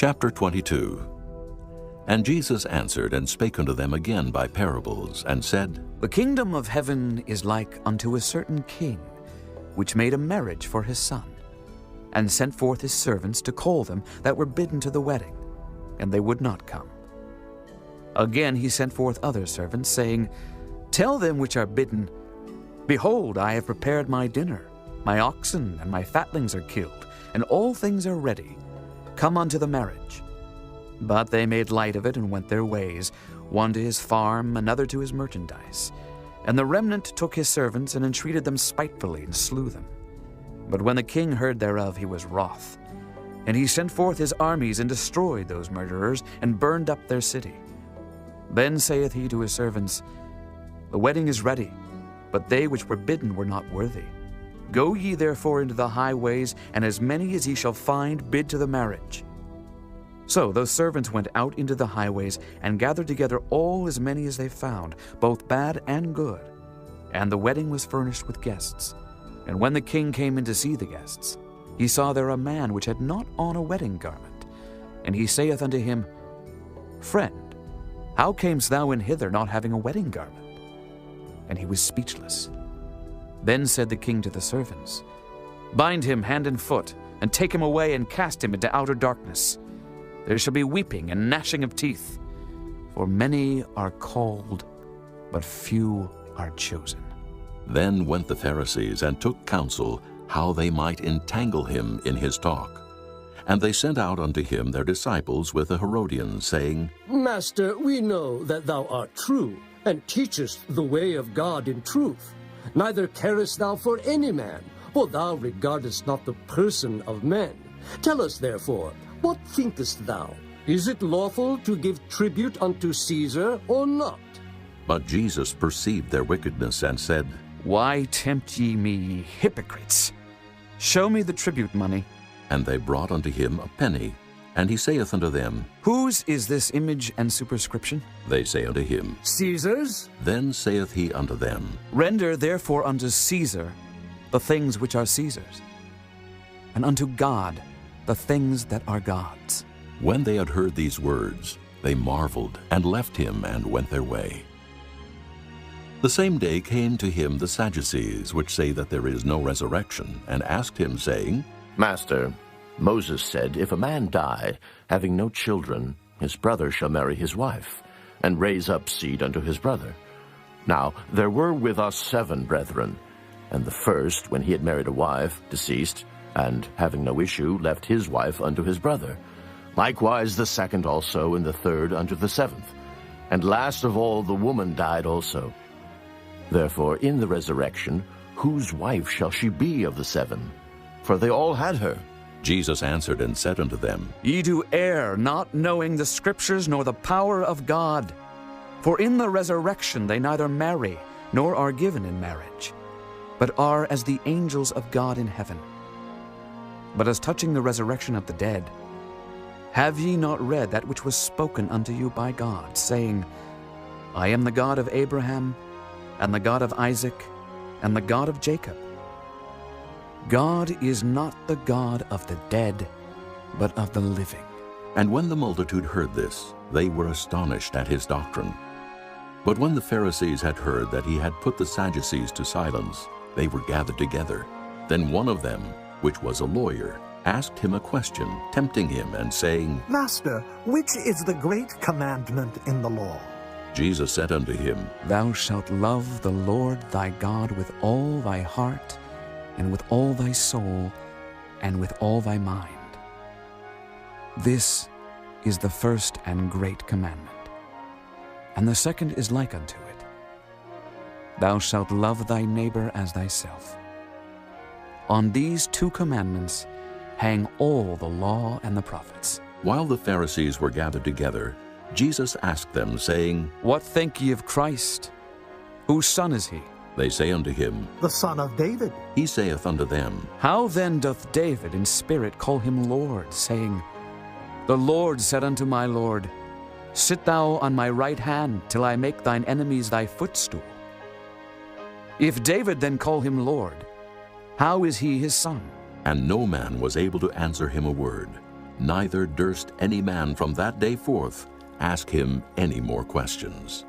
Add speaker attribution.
Speaker 1: Chapter 22. And Jesus answered and spake unto them again by parables, and said,
Speaker 2: The kingdom of heaven is like unto a certain king, which made a marriage for his son, and sent forth his servants to call them that were bidden to the wedding, and they would not come. Again he sent forth other servants, saying, Tell them which are bidden, Behold, I have prepared my dinner. My oxen and my fatlings are killed, and all things are ready. Come unto the marriage. But they made light of it and went their ways, one to his farm, another to his merchandise. And the remnant took his servants and entreated them spitefully and slew them. But when the king heard thereof, he was wroth. And he sent forth his armies and destroyed those murderers and burned up their city. Then saith he to his servants, The wedding is ready, but they which were bidden were not worthy. Go ye therefore into the highways, and as many as ye shall find, bid to the marriage. So those servants went out into the highways, and gathered together all as many as they found, both bad and good. And the wedding was furnished with guests. And when the king came in to see the guests, he saw there a man which had not on a wedding garment. And he saith unto him, Friend, how camest thou in hither not having a wedding garment? And he was speechless. Then said the king to the servants, Bind him hand and foot, and take him away and cast him into outer darkness. There shall be weeping and gnashing of teeth, for many are called, but few are chosen.
Speaker 1: Then went the Pharisees and took counsel how they might entangle him in his talk. And they sent out unto him their disciples with the Herodians, saying,
Speaker 3: Master, we know that thou art true, and teachest the way of God in truth. Neither carest thou for any man, for thou regardest not the person of men. Tell us therefore, what thinkest thou? Is it lawful to give tribute unto Caesar or not?
Speaker 1: But Jesus perceived their wickedness, and said,
Speaker 2: Why tempt ye me, ye hypocrites? Show me the tribute money.
Speaker 1: And they brought unto him a penny. And he saith unto them,
Speaker 2: Whose is this image and superscription?
Speaker 1: They say unto him,
Speaker 3: Caesar's?
Speaker 1: Then saith he unto them,
Speaker 2: Render therefore unto Caesar the things which are Caesar's, and unto God the things that are God's.
Speaker 1: When they had heard these words, they marveled, and left him, and went their way. The same day came to him the Sadducees, which say that there is no resurrection, and asked him, saying,
Speaker 4: Master, Moses said, If a man die, having no children, his brother shall marry his wife, and raise up seed unto his brother. Now there were with us 7 brethren, and the first, when he had married a wife, deceased, and having no issue, left his wife unto his brother. Likewise the second also, and the third unto the 7th. And last of all the woman died also. Therefore in the resurrection, whose wife shall she be of the 7? For they all had her.
Speaker 1: Jesus answered and said unto them,
Speaker 2: Ye do err, not knowing the Scriptures nor the power of God. For in the resurrection they neither marry, nor are given in marriage, but are as the angels of God in heaven. But as touching the resurrection of the dead, have ye not read that which was spoken unto you by God, saying, I am the God of Abraham, and the God of Isaac, and the God of Jacob? God is not the God of the dead, but of the living.
Speaker 1: And when the multitude heard this, they were astonished at his doctrine. But when the Pharisees had heard that he had put the Sadducees to silence, they were gathered together. Then one of them, which was a lawyer, asked him a question, tempting him, and saying,
Speaker 5: Master, which is the great commandment in the law?
Speaker 1: Jesus said unto him,
Speaker 2: Thou shalt love the Lord thy God with all thy heart, and with all thy soul, and with all thy mind. This is the first and great commandment. And the second is like unto it. Thou shalt love thy neighbor as thyself. On these 2 commandments hang all the law and the prophets.
Speaker 1: While the Pharisees were gathered together, Jesus asked them, saying,
Speaker 2: What think ye of Christ? Whose son is he?
Speaker 1: They say unto him,
Speaker 5: The son of David.
Speaker 1: He saith unto them,
Speaker 2: How then doth David in spirit call him Lord, saying, The Lord said unto my Lord, Sit thou on my right hand, till I make thine enemies thy footstool. If David then call him Lord, how is he his son?
Speaker 1: And no man was able to answer him a word. neither durst any man from that day forth ask him any more questions.